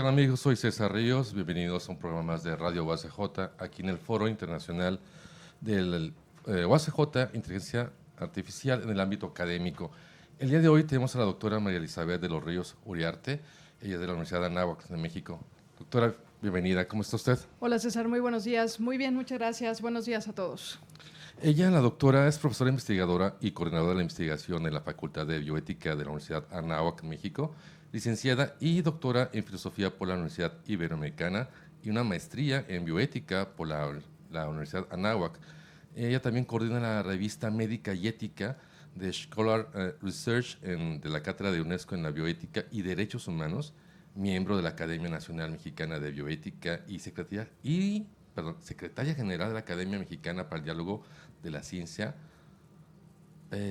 tal amigos? Soy César Ríos, bienvenidos a un programa más de Radio UACJ, aquí en el Foro Internacional del UACJ, Inteligencia Artificial en el ámbito académico. El día de hoy tenemos a la doctora María Elizabeth de los Ríos Uriarte, ella es de la Universidad de Anáhuac de México. Doctora, bienvenida, ¿cómo está usted? Hola César, muy buenos días. Muy bien, muchas gracias. Buenos días a todos. Ella, la doctora, es profesora investigadora y coordinadora de la investigación en la Facultad de Bioética de la Universidad Anáhuac, México, licenciada y doctora en filosofía por la Universidad Iberoamericana y una maestría en bioética por la Universidad Anáhuac. Ella también coordina la revista Médica y Ética de Scholar Research de la Cátedra de UNESCO en la Bioética y Derechos Humanos, miembro de la Academia Nacional Mexicana de Bioética y secretaria general de la Academia Mexicana para el Diálogo de la Ciencia,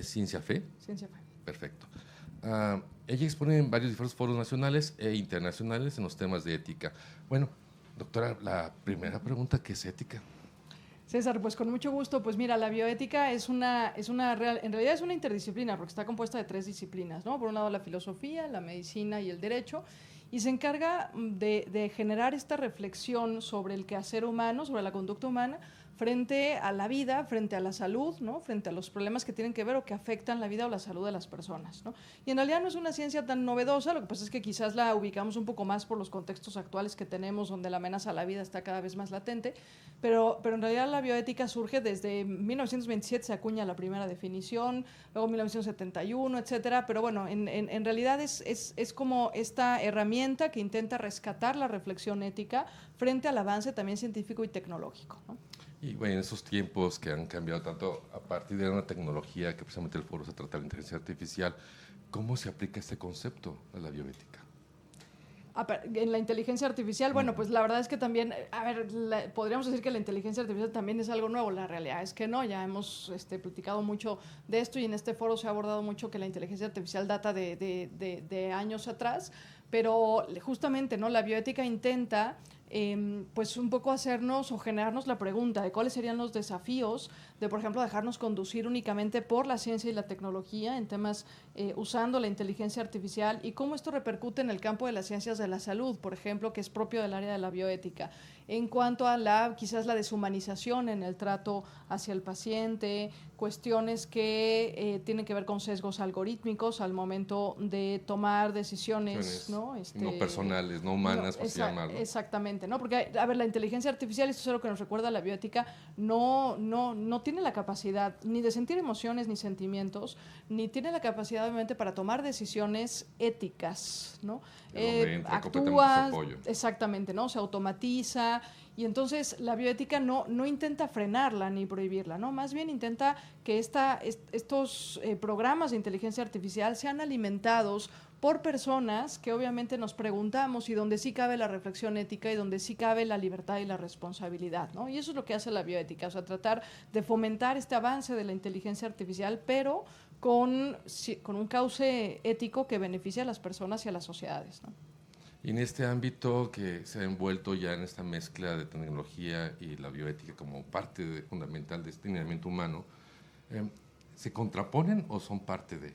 Ciencia Fe. Ciencia Fe. Perfecto. Ella expone en varios diversos foros nacionales e internacionales en los temas de ética. Bueno, doctora, la primera pregunta, ¿qué es ética? César, pues con mucho gusto. Pues mira, la bioética en realidad es una interdisciplina porque está compuesta de 3 disciplinas, ¿no? Por un lado la filosofía, la medicina y el derecho, y se encarga de generar esta reflexión sobre el quehacer humano, sobre la conducta humana, frente a la vida, frente a la salud, ¿no? Frente a los problemas que tienen que ver o que afectan la vida o la salud de las personas, ¿no? Y en realidad no es una ciencia tan novedosa, lo que pasa es que quizás la ubicamos un poco más por los contextos actuales que tenemos, donde la amenaza a la vida está cada vez más latente, pero en realidad la bioética surge desde 1927, se acuña la primera definición, luego 1971, etcétera, pero bueno, en realidad es como esta herramienta que intenta rescatar la reflexión ética frente al avance también científico y tecnológico, ¿no? Y bueno, en esos tiempos que han cambiado tanto a partir de una tecnología que precisamente el foro se trata de la inteligencia artificial, ¿cómo se aplica este concepto a la bioética? En la inteligencia artificial, bueno, pues la verdad es que también, podríamos decir que la inteligencia artificial también es algo nuevo, la realidad es que no, ya hemos platicado mucho de esto y en este foro se ha abordado mucho que la inteligencia artificial data de años atrás, pero justamente, ¿no? La bioética intenta pues un poco hacernos o generarnos la pregunta de cuáles serían los desafíos de, por ejemplo, dejarnos conducir únicamente por la ciencia y la tecnología en temas usando la inteligencia artificial y cómo esto repercute en el campo de las ciencias de la salud, por ejemplo, que es propio del área de la bioética, en cuanto a quizás la deshumanización en el trato hacia el paciente, cuestiones que tienen que ver con sesgos algorítmicos al momento de tomar decisiones, ¿no? No personales, no humanas, por así llamarlo. Exactamente, ¿no? Porque, a ver, la inteligencia artificial, esto es algo que nos recuerda a la bioética, no tiene la capacidad ni de sentir emociones ni sentimientos, ni tiene la capacidad, obviamente, para tomar decisiones éticas, ¿no? Actúa, exactamente, ¿no? Se automatiza, y entonces la bioética no intenta frenarla ni prohibirla, ¿no? Más bien intenta que estos programas de inteligencia artificial sean alimentados por personas que obviamente nos preguntamos y donde sí cabe la reflexión ética y donde sí cabe la libertad y la responsabilidad, ¿no? Y eso es lo que hace la bioética, o sea, tratar de fomentar este avance de la inteligencia artificial, pero con un cauce ético que beneficie a las personas y a las sociedades, ¿no? Y en este ámbito que se ha envuelto ya en esta mezcla de tecnología y la bioética como parte fundamental de este lineamiento humano, ¿se contraponen o son parte de?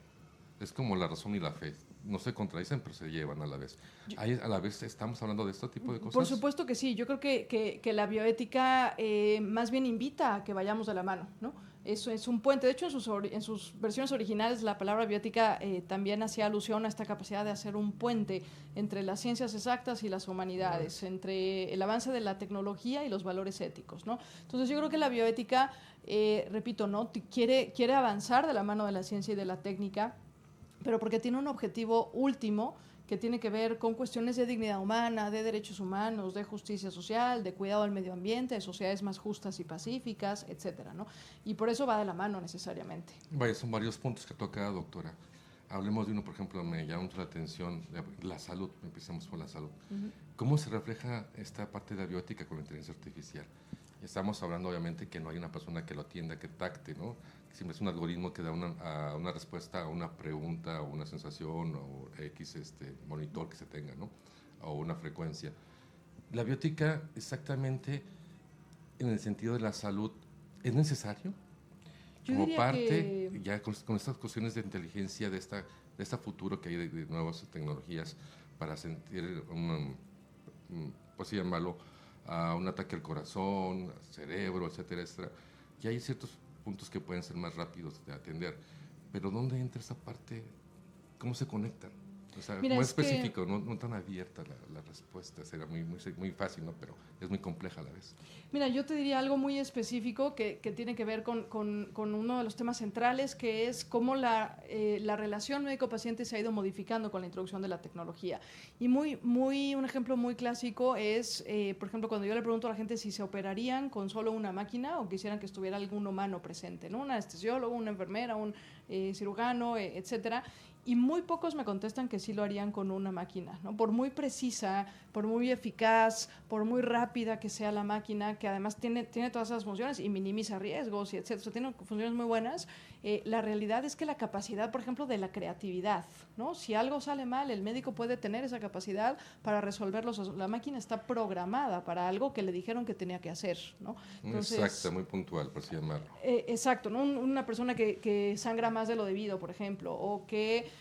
Es como la razón y la fe. No se contradicen, pero se llevan a la vez. ¿A la vez estamos hablando de este tipo de cosas? Por supuesto que sí. Yo creo que la bioética más bien invita a que vayamos de la mano, ¿no? Eso es un puente. De hecho, en sus versiones originales, la palabra bioética también hacía alusión a esta capacidad de hacer un puente entre las ciencias exactas y las humanidades, entre el avance de la tecnología y los valores éticos, ¿no? Entonces, yo creo que la bioética, repito, ¿no? quiere avanzar de la mano de la ciencia y de la técnica, pero porque tiene un objetivo último que tiene que ver con cuestiones de dignidad humana, de derechos humanos, de justicia social, de cuidado del medio ambiente, de sociedades más justas y pacíficas, etcétera, ¿no? Y por eso va de la mano necesariamente. Vaya, son varios puntos que toca, doctora. Hablemos de uno, por ejemplo, me llama mucho la atención, la salud, empecemos por la salud. ¿Cómo se refleja esta parte de la bioética con la inteligencia artificial? Estamos hablando, obviamente, que no hay una persona que lo atienda, que tacte, ¿no? Siempre es un algoritmo que da una respuesta a una pregunta o una sensación o X monitor que se tenga, ¿no? O una frecuencia. La bioética, exactamente en el sentido de la salud, ¿es necesario? Como parte, ya con estas cuestiones de inteligencia, de esta futuro que hay de nuevas tecnologías para sentir pues sí, llamarlo, a un ataque al corazón, al cerebro, etcétera, etcétera. Y hay ciertos puntos que pueden ser más rápidos de atender. Pero ¿dónde entra esa parte? ¿Cómo se conectan? O sea, Mira, muy es específico, no tan abierta la respuesta. Será muy fácil, ¿no? Pero es muy compleja a la vez. Mira, yo te diría algo muy específico que tiene que ver con uno de los temas centrales, que es cómo la relación médico-paciente se ha ido modificando con la introducción de la tecnología. Y un ejemplo muy clásico es, por ejemplo, cuando yo le pregunto a la gente si se operarían con solo una máquina o quisieran que estuviera algún humano presente, ¿no? Un anestesiólogo, una enfermera, un cirujano, etcétera. Y muy pocos me contestan que sí lo harían con una máquina, ¿no? Por muy precisa, por muy eficaz, por muy rápida que sea la máquina, que además tiene todas esas funciones y minimiza riesgos y etcétera, o sea, tiene funciones muy buenas. La realidad es que la capacidad, por ejemplo, de la creatividad, ¿no? Si algo sale mal, el médico puede tener esa capacidad para resolverlo. La máquina está programada para algo que le dijeron que tenía que hacer, ¿no? Entonces, exacto, muy puntual, por así llamarlo. Exacto, ¿no? Una persona que sangra más de lo debido, por ejemplo, o que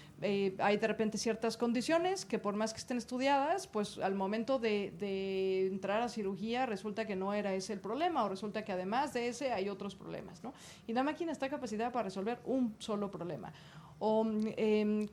hay de repente ciertas condiciones que por más que estén estudiadas, pues al momento de entrar a cirugía resulta que no era ese el problema, o resulta que además de ese hay otros problemas, ¿no? Y la máquina está capacitada para resolver un solo problema. O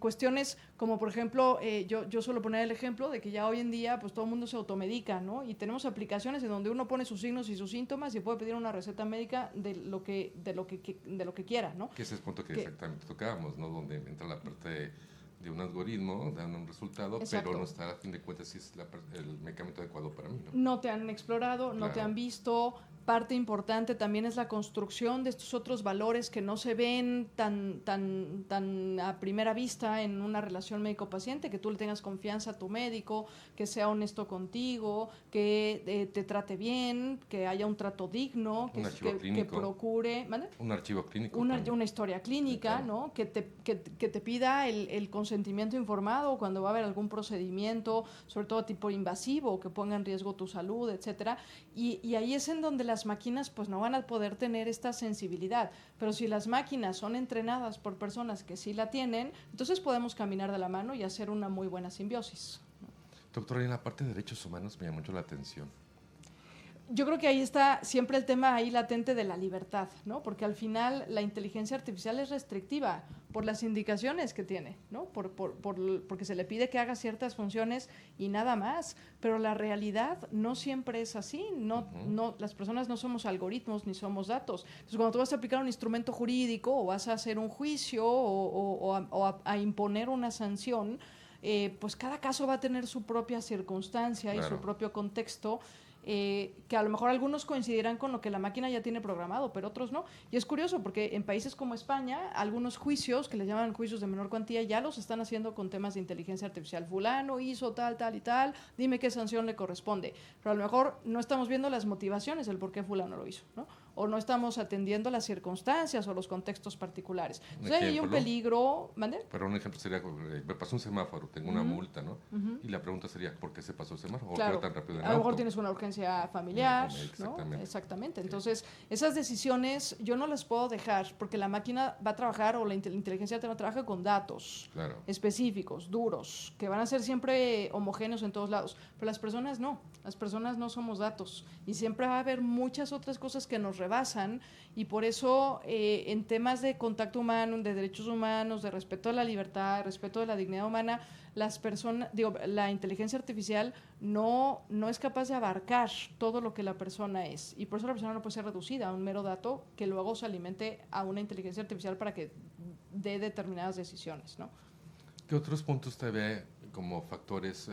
cuestiones como, por ejemplo, yo suelo poner el ejemplo de que ya hoy en día pues todo el mundo se automedica, ¿no? Y tenemos aplicaciones en donde uno pone sus signos y sus síntomas y puede pedir una receta médica de lo que quiera, ¿no? Que ese es el punto que exactamente tocábamos, ¿no? Donde entra la parte de un algoritmo, dando un resultado, exacto, pero no está a fin de cuentas si es el medicamento adecuado para mí, ¿no? No te han explorado, no te han visto. Parte importante también es la construcción de estos otros valores que no se ven tan a primera vista en una relación médico-paciente, que tú le tengas confianza a tu médico, que sea honesto contigo, que te trate bien, que haya un trato digno, que procure... ¿Vale? Un archivo clínico. Una historia clínica, sí, claro, ¿no? Que te pida el consentimiento informado cuando va a haber algún procedimiento, sobre todo tipo invasivo, que ponga en riesgo tu salud, etcétera. Y ahí es en donde las máquinas pues no van a poder tener esta sensibilidad, pero si las máquinas son entrenadas por personas que sí la tienen, entonces podemos caminar de la mano y hacer una muy buena simbiosis. Doctora, en la parte de derechos humanos me llama mucho la atención. Yo creo que ahí está siempre el tema ahí latente de la libertad, ¿no? Porque al final la inteligencia artificial es restrictiva por las indicaciones que tiene, ¿no? Porque se le pide que haga ciertas funciones y nada más, pero la realidad no siempre es así, no, las personas no somos algoritmos ni somos datos. Entonces, cuando tú vas a aplicar un instrumento jurídico o vas a hacer un juicio o a imponer una sanción, pues cada caso va a tener su propia circunstancia, claro, y su propio contexto. Que a lo mejor algunos coincidirán con lo que la máquina ya tiene programado, pero otros no. Y es curioso porque en países como España, algunos juicios, que les llaman juicios de menor cuantía, ya los están haciendo con temas de inteligencia artificial. Fulano hizo tal y tal, dime qué sanción le corresponde. Pero a lo mejor no estamos viendo las motivaciones del por qué fulano lo hizo, ¿no? O no estamos atendiendo las circunstancias o los contextos particulares. Entonces hay un peligro. ¿Mande? Pero un ejemplo sería, me pasó un semáforo, tengo una multa, ¿no? Y la pregunta sería, ¿por qué se pasó el semáforo? Claro. ¿O tan rápido en a lo mejor tienes una urgencia familiar, exactamente, ¿no? Exactamente. Entonces, esas decisiones yo no las puedo dejar porque la máquina va a trabajar o la inteligencia artificial trabaja con datos, claro, específicos, duros, que van a ser siempre homogéneos en todos lados. Pero las personas no somos datos y siempre va a haber muchas otras cosas que nos rebasan y por eso en temas de contacto humano, de derechos humanos, de respeto a la libertad, respeto de la dignidad humana, la inteligencia artificial no es capaz de abarcar todo lo que la persona es y por eso la persona no puede ser reducida a un mero dato que luego se alimente a una inteligencia artificial para que dé determinadas decisiones, ¿no? ¿Qué otros puntos te ve como factores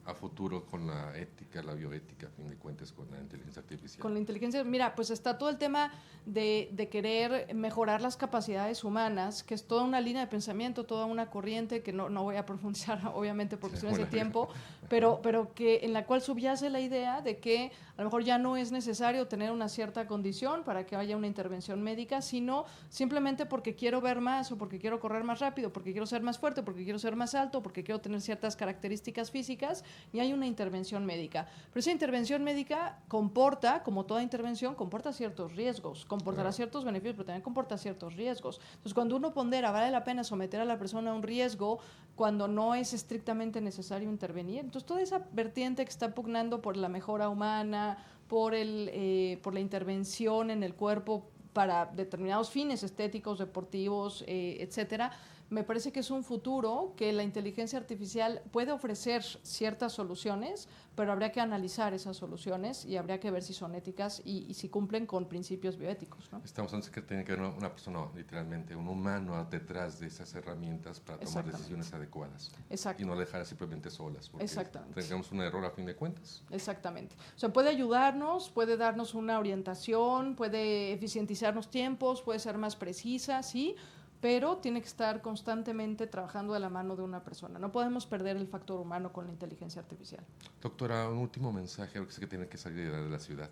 a futuro con la ética, la bioética, a fin de cuentas, con la inteligencia artificial? Con la inteligencia, mira, pues está todo el tema de querer mejorar las capacidades humanas, que es toda una línea de pensamiento, toda una corriente que no voy a profundizar, obviamente, por cuestiones de tiempo, pero que en la cual subyace la idea de que a lo mejor ya no es necesario tener una cierta condición para que haya una intervención médica, sino simplemente porque quiero ver más o porque quiero correr más rápido, porque quiero ser más fuerte, porque quiero ser más alto, porque quiero tener ciertas características físicas y hay una intervención médica. Pero esa intervención médica comporta, como toda intervención, comporta ciertos riesgos, comportará ciertos beneficios, pero también comporta ciertos riesgos. Entonces, cuando uno pondera, vale la pena someter a la persona a un riesgo cuando no es estrictamente necesario intervenir, entonces Entonces, toda esa vertiente que está pugnando por la mejora humana, por la intervención en el cuerpo para determinados fines estéticos, deportivos, etcétera, me parece que es un futuro que la inteligencia artificial puede ofrecer ciertas soluciones, pero habría que analizar esas soluciones y habría que ver si son éticas y si cumplen con principios bioéticos, ¿no? Estamos hablando que tiene que haber una persona, literalmente, un humano detrás de esas herramientas para tomar decisiones adecuadas. Exacto. Y no dejar simplemente solas, porque Exactamente. tengamos un error a fin de cuentas. Exactamente. O sea, puede ayudarnos, puede darnos una orientación, puede eficientizarnos tiempos, puede ser más precisa, sí, pero tiene que estar constantemente trabajando de la mano de una persona. No podemos perder el factor humano con la inteligencia artificial. Doctora, un último mensaje, porque sé que tiene que salir de la ciudad.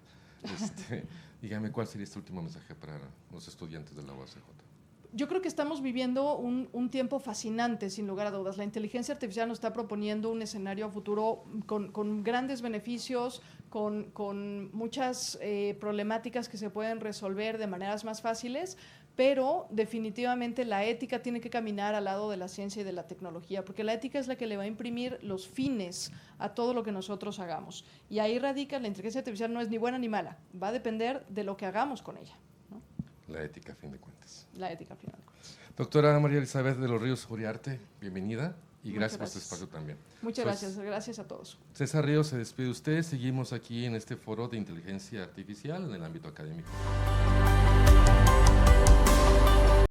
Dígame, ¿cuál sería este último mensaje para los estudiantes de la UACJ? Yo creo que estamos viviendo un tiempo fascinante, sin lugar a dudas. La inteligencia artificial nos está proponiendo un escenario a futuro con grandes beneficios, con muchas problemáticas que se pueden resolver de maneras más fáciles, pero definitivamente la ética tiene que caminar al lado de la ciencia y de la tecnología, porque la ética es la que le va a imprimir los fines a todo lo que nosotros hagamos. Y ahí radica, la inteligencia artificial no es ni buena ni mala, va a depender de lo que hagamos con ella. La ética, a fin de cuentas. La ética, al final de cuentas. Doctora María Elizabeth de los Ríos Uriarte, bienvenida y gracias por este espacio también. Muchas gracias a todos. César Ríos se despide de usted. Seguimos aquí en este foro de inteligencia artificial en el ámbito académico.